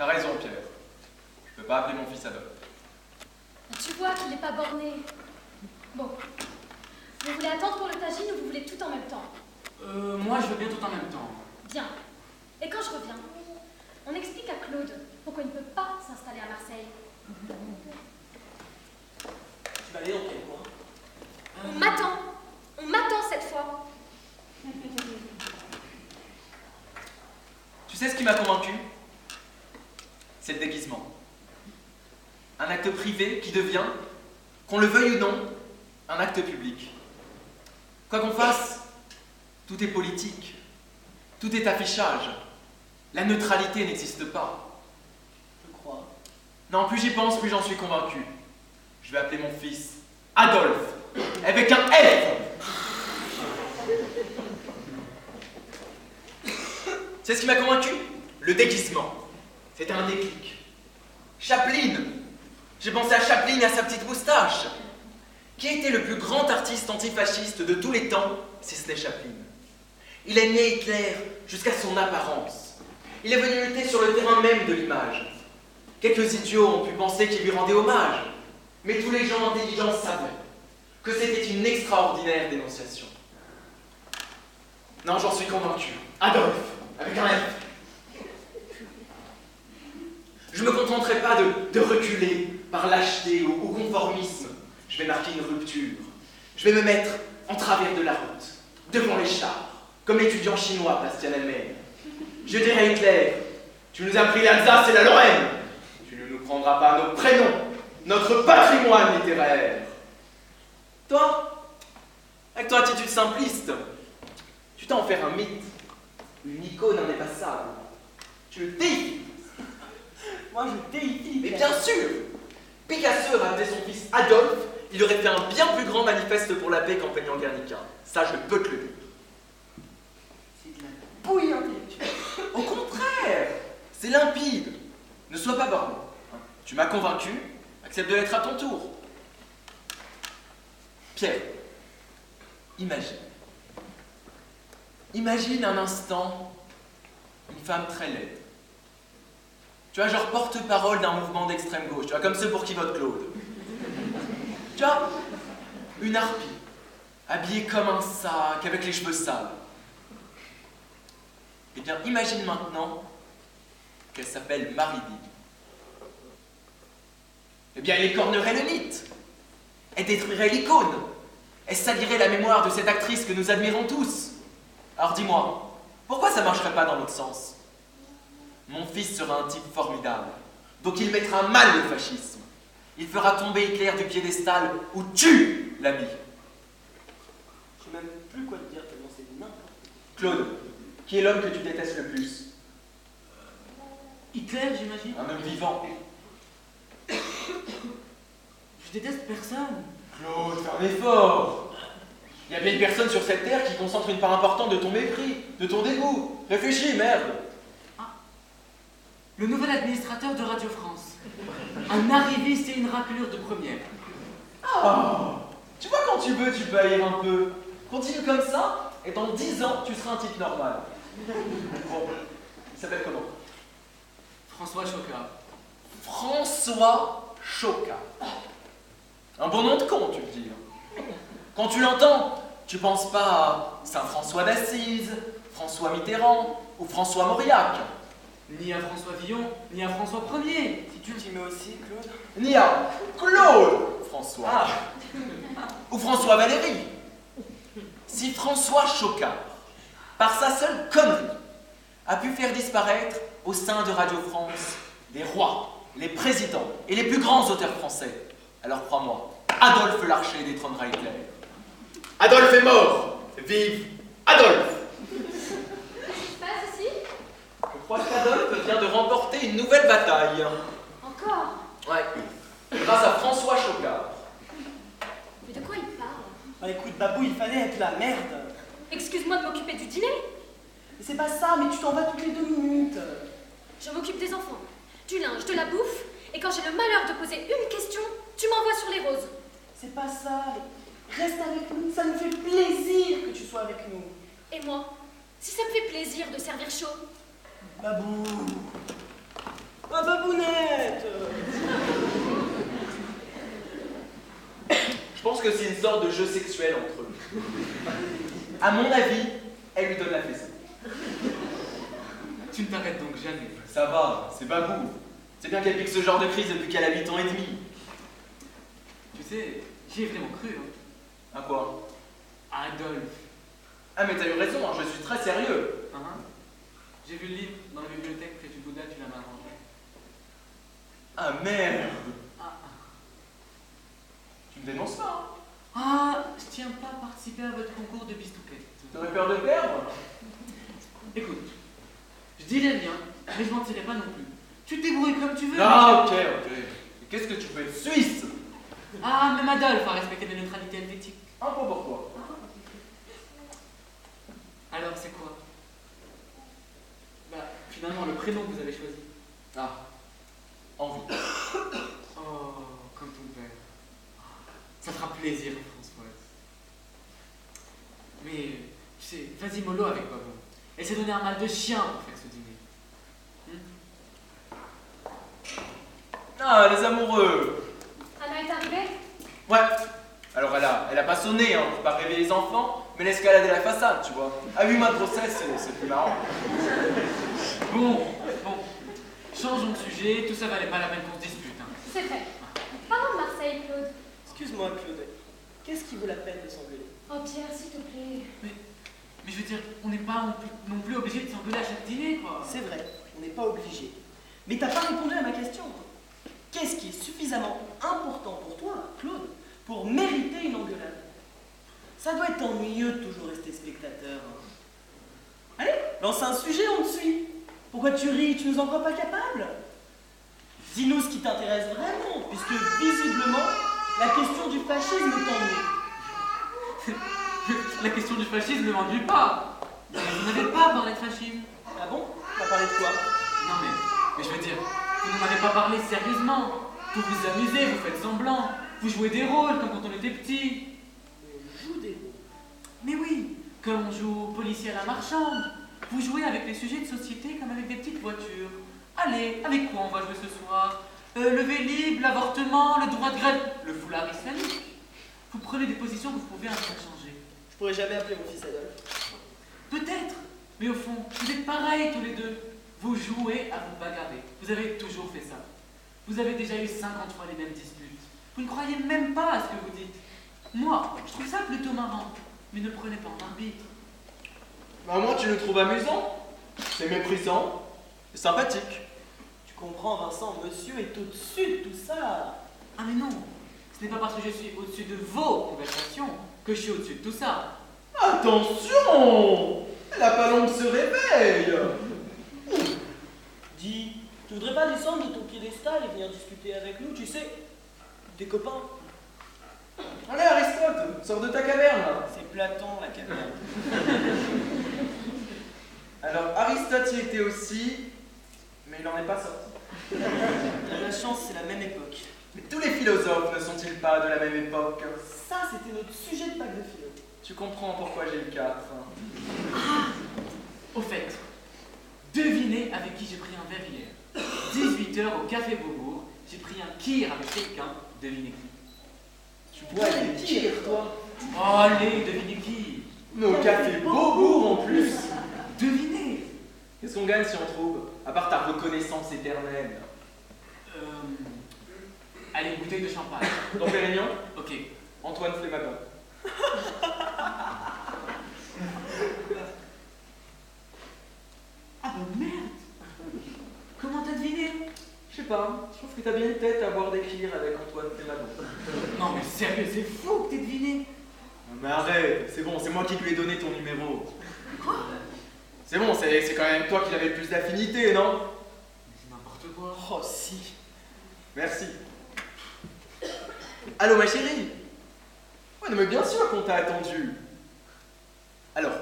T'as raison, Pierre. Je peux pas appeler mon fils Adolphe. Tu vois qu'il n'est pas borné. Bon. Vous voulez attendre pour le tagine ou vous voulez tout en même temps? Moi je veux bien tout en même temps. Bien. Et quand je reviens, on explique à Claude pourquoi il ne peut pas s'installer à Marseille. Tu vas aller dans quel coin? On m'attend. On m'attend cette fois. Tu sais ce qui m'a convaincu? C'est le déguisement. Un acte privé qui devient, qu'on le veuille ou non, un acte public. Quoi qu'on fasse, tout est politique, tout est affichage. La neutralité n'existe pas. Je crois. Non, plus j'y pense, plus j'en suis convaincu. Je vais appeler mon fils Adolphe, avec un F. C'est ce qui m'a convaincu? Le déguisement. C'était un déclic. Chaplin. J'ai pensé à Chaplin et à sa petite moustache. Qui a été le plus grand artiste antifasciste de tous les temps, si ce n'est Chaplin? Il a nié Hitler jusqu'à son apparence. Il est venu lutter sur le terrain même de l'image. Quelques idiots ont pu penser qu'il lui rendait hommage, mais tous les gens intelligents savaient que c'était une extraordinaire dénonciation. Non, j'en suis convaincu. Adolphe, avec un F. Je ne me contenterai pas de reculer par lâcheté ou conformisme. Je vais marquer une rupture. Je vais me mettre en travers de la route, devant les chars, comme l'étudiant chinois place Tiananmen. Je dirai à Hitler, tu nous as pris l'Alsace et la Lorraine. Tu ne nous prendras pas nos prénoms, notre patrimoine littéraire. Toi, avec ton attitude simpliste, tu t'en fais un mythe. Une icône indépassable. Tu le déifies. Moi, je déifie. Mais bien sûr, Picasso aurait appelé son fils Adolphe, il aurait fait un bien plus grand manifeste pour la paix qu'en peignant Guernica. Ça, je peux te le dire. C'est de la bouillie intellectuelle. Au contraire, c'est limpide. Ne sois pas borné. Tu m'as convaincu, accepte de l'être à ton tour. Pierre, imagine. Imagine un instant une femme très laide. Tu vois, genre porte-parole d'un mouvement d'extrême gauche, tu vois, comme ceux pour qui vote Claude. Tu vois, une harpie, habillée comme un sac, avec les cheveux sales. Eh bien, imagine maintenant qu'elle s'appelle Marie-Bille. Eh bien, elle écornerait le mythe. Elle détruirait l'icône. Elle salirait la mémoire de cette actrice que nous admirons tous. Alors dis-moi, pourquoi ça ne marcherait pas dans l'autre sens? Mon fils sera un type formidable. Donc il mettra mal le fascisme. Il fera tomber Hitler du piédestal ou tue l'ami. Je sais même plus quoi te dire tellement c'est n'importe quoi. Claude, qui est l'homme que tu détestes le plus? Hitler, j'imagine. Un homme vivant. Je déteste personne. Claude, fais un effort. Il y a bien une personne sur cette terre qui concentre une part importante de ton mépris, de ton dégoût. Réfléchis, merde. Le nouvel administrateur de Radio France. Un arriviste et une raclure de première. Oh, tu vois, quand tu veux, tu peux haïr un peu. Continue comme ça, et dans 10 ans, tu seras un type normal. Bon, il s'appelle comment? François Choca. François Choca. Un bon nom de con, tu veux dire. Quand tu l'entends, tu penses pas à Saint-François d'Assise, François Mitterrand ou François Mauriac. Ni à François Villon, ni à François Ier. Si tu t'y mets aussi, Claude. Ni à Claude François. Ah. Ou François Valéry. Si François Choca, par sa seule connerie, a pu faire disparaître au sein de Radio France des rois, les présidents et les plus grands auteurs français, alors crois-moi, Adolphe Larcher détrônera Hitler. Adolphe est mort. Vive Adolphe. Qu'est-ce qui se passe ici? Je crois qu'Adolphe vient de remporter une nouvelle bataille. Encore? Ouais. Grâce à François Choca. Mais de quoi il parle? Ah, écoute, Babou, il fallait être la merde. Excuse-moi de m'occuper du dîner. Mais c'est pas ça, mais tu t'en vas toutes les 2 minutes. Je m'occupe des enfants, du linge, de la bouffe, et quand j'ai le malheur de poser une question, tu m'envoies sur les roses. C'est pas ça. Reste avec nous, ça nous fait plaisir que tu sois avec nous. Et moi, si ça me fait plaisir de servir chaud, Babou. Oh, pense que c'est une sorte de jeu sexuel entre eux. À mon avis, elle lui donne la fessée. Tu ne t'arrêtes donc jamais. Ça va, c'est babou. C'est bien qu'elle pique ce genre de crise depuis qu'elle a 8 ans et demi. Tu sais, j'y ai vraiment cru. Hein. À quoi? Adolphe. Ah mais t'as eu raison, hein, je suis très sérieux. Hein? J'ai vu le livre dans la bibliothèque près du Bouddha, tu l'as mal rangé. Ah merde. Ah, Tu me dénonces pas, hein? ah, je tiens pas à participer à votre concours de bistouquette. T'aurais peur de perdre? Écoute, je dirais rien, mais je mentirai pas non plus. Tu te débrouilles comme tu veux. Ah ok. Et qu'est-ce que tu fais? Suisse? Ah, même Adolphe a respecté la neutralité helvétique. Un peu pour toi. Alors, c'est quoi? Bah, finalement, le prénom que vous avez choisi. Ah. Envie. Oh, comme ton père. Ça fera plaisir, Françoise. Mais, tu sais, vas-y mollo avec Babou. Elle s'est donné un mal de chien pour faire ce dîner. Ah, les amoureux. Anna est arrivée? Ouais. Alors elle a pas sonné, hein, pour pas réveiller les enfants, mais l'escalade et la façade, tu vois. À 8 mois de grossesse, c'est plus marrant. Bon. Changeons de sujet, tout ça valait pas la peine qu'on se dispute. Hein. C'est fait. Parlons de Marseille, Claude. Excuse-moi, Claude. Qu'est-ce qui vaut la peine de s'engueuler? Oh, Pierre, s'il te plaît. Mais je veux dire, on n'est pas non plus obligé de s'engueuler à chaque dîner, quoi. C'est vrai, on n'est pas obligé. Mais t'as pas répondu à ma question. Qu'est-ce qui est suffisamment important pour toi, Claude, pour mériter une engueulade? Ça doit être ennuyeux de toujours rester spectateur. Hein. Allez, lance un sujet, on te suit. Pourquoi tu ris? Tu nous en crois pas capable? Dis-nous ce qui t'intéresse vraiment, puisque visiblement, la question du fascisme t'ennuie. La question du fascisme ne m'ennuie pas. Mais vous n'avez pas parlé de fascisme. Ah bon? Tu vas parler de quoi? Non mais je veux dire, vous ne m'avez pas parlé sérieusement. Vous vous amusez, vous faites semblant. Vous jouez des rôles comme quand on était petit. On joue des rôles. Mais oui, comme on joue au policier à la marchande. Vous jouez avec les sujets de société comme avec des petites voitures. Allez, avec quoi on va jouer ce soir? Le Vélib, l'avortement, le droit de grève, le foulard islamique. Vous prenez des positions que vous pouvez interchanger. Je pourrais jamais appeler mon fils Adolphe. Peut-être, mais au fond, vous êtes pareils tous les deux. Vous jouez à vous bagarrer. Vous avez toujours fait ça. Vous avez déjà eu 50 fois les mêmes disputes. Vous ne croyez même pas à ce que vous dites. Moi, je trouve ça plutôt marrant. Mais ne prenez pas en arbitre. Bah moi tu le trouves amusant. C'est méprisant. C'est sympathique. Tu comprends, Vincent, monsieur est au-dessus de tout ça. Ah mais non, ce n'est pas parce que je suis au-dessus de vos conversations que je suis au-dessus de tout ça. Attention! La palombe se réveille! Dis, tu voudrais pas descendre de ton piédestal et venir discuter avec nous, tu sais, des copains? Allez Aristote, sors de ta caverne! C'est Platon, la caverne. Alors Aristote y était aussi, mais il n'en est pas sorti. T'as de la chance, c'est la même époque. Mais tous les philosophes ne sont-ils pas de la même époque? Ça, c'était notre sujet de Pâques de philo. Tu comprends pourquoi j'ai eu 4. Au fait, devinez avec qui j'ai pris un verre hier. 18h au Café Beaubourg, j'ai pris un kir avec quelqu'un, devinez qui. Tu bois des kirs, toi? Oh, allez, devinez qui. Mais au café Beaubourg en plus! Devinez. Qu'est-ce qu'on gagne si on trouve? À part ta reconnaissance éternelle. Allez, bouteille de champagne. Don Pérignon? Ok. Antoine Flémagon. Ah bah merde. Comment t'as deviné? Je sais pas, je trouve que t'as bien une tête à boire des kirs avec Antoine Flémagon. Non mais sérieux, c'est fou que t'aies deviné. Mais arrête, c'est bon, c'est moi qui lui ai donné ton numéro. Quoi? C'est bon, c'est quand même toi qui l'avais le plus d'affinité, non? Mais c'est n'importe quoi. Oh, si. Merci. Allô ma chérie? Ouais, non mais bien sûr qu'on t'a attendu. Alors,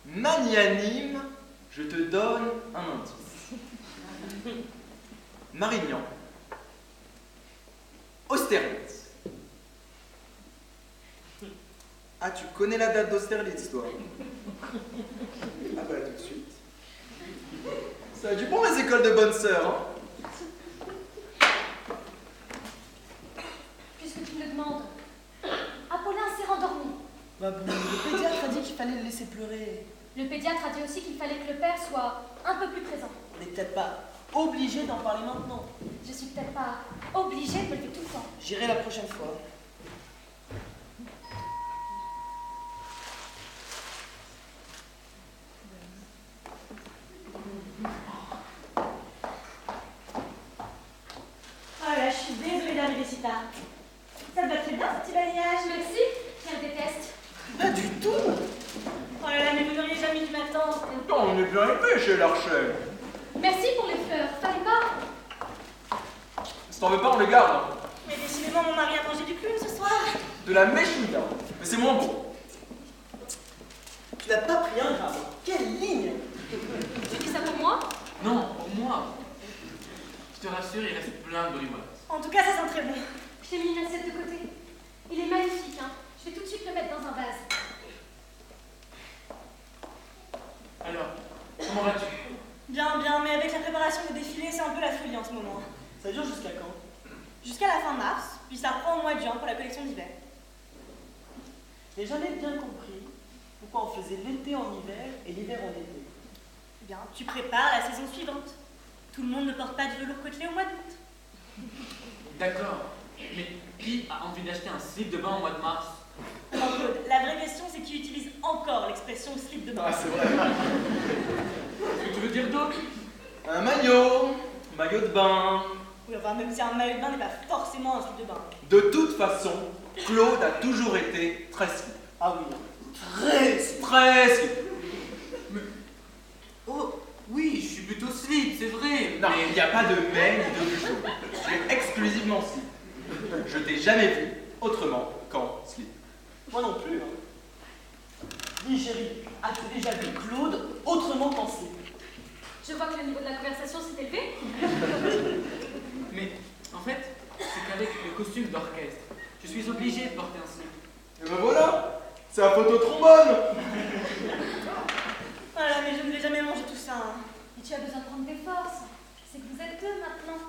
magnanime, je te donne un indice. Marignan. Austerlitz. Ah, tu connais la date d'Austerlitz, toi? Ah bah tout de suite. Ça a du bon les écoles de bonnes sœurs, hein? Puisque tu me le demandes, à Babou, le pédiatre a dit qu'il fallait le laisser pleurer. Le pédiatre a dit aussi qu'il fallait que le père soit un peu plus présent. On n'est peut-être pas obligé d'en parler maintenant. Je suis peut-être pas obligée de me lever tout le temps. J'irai la prochaine fois. Oh là, je suis désolée d'arriver si tard. Ça te va très bien, ce petit balayage. Merci, je le déteste. Pas du tout. Oh là là, mais vous n'auriez jamais dû m'attendre. On est bien épais chez l'archel. Merci pour les fleurs, fallait pas. Si t'en veux pas, on les garde. Mais décidément, mon mari a mangé du clown ce soir. De la méchouilla. Mais c'est moins bon. Tu n'as pas pris un gramme. Quelle ligne! Tu dis ça pour moi? Non, pour moi. Je te rassure, il reste plein de brimates. En tout cas, ça sent très bon. Je t'ai mis une assiette de côté. Il est magnifique, hein. Je vais tout de suite le mettre dans un vase. Alors, comment vas-tu? Bien, bien, mais avec la préparation des défilés, c'est un peu la folie en ce moment. Ça dure jusqu'à quand? Jusqu'à la fin mars, puis ça reprend au mois de juin pour la collection d'hiver. J'ai jamais bien compris pourquoi on faisait l'été en hiver et l'hiver en été. Eh bien, tu prépares la saison suivante. Tout le monde ne porte pas de velours côtelé au mois d'août. D'accord. Mais qui a envie d'acheter un slip de bain au mois de mars? Jean-Claude, la vraie question, c'est qui utilise encore l'expression slip de bain. Ah, c'est vrai. Qu'est-ce que tu veux dire d'autre? Un maillot. Maillot de bain. Oui, enfin, même si un maillot de bain n'est pas forcément un slip de bain. De toute façon, Claude a toujours été très slip. Ah oui, très slip. Très slip. Oh, oui, je suis plutôt slip, c'est vrai. Non, mais il n'y a pas de mais ni de plutôt. Tu es exclusivement slip. Je t'ai jamais vu autrement qu'en slip. Moi non plus. Hein. Dis chérie, as-tu déjà vu Claude autrement qu'en slip? Je vois que le niveau de la conversation s'est élevé. Mais, en fait, c'est qu'avec le costume d'orchestre, je suis obligée de porter un slip. Et ben voilà, c'est un photo trombone. Voilà, mais je ne vais jamais manger tout ça. Hein. Et tu as besoin de prendre des forces. C'est que vous êtes deux maintenant.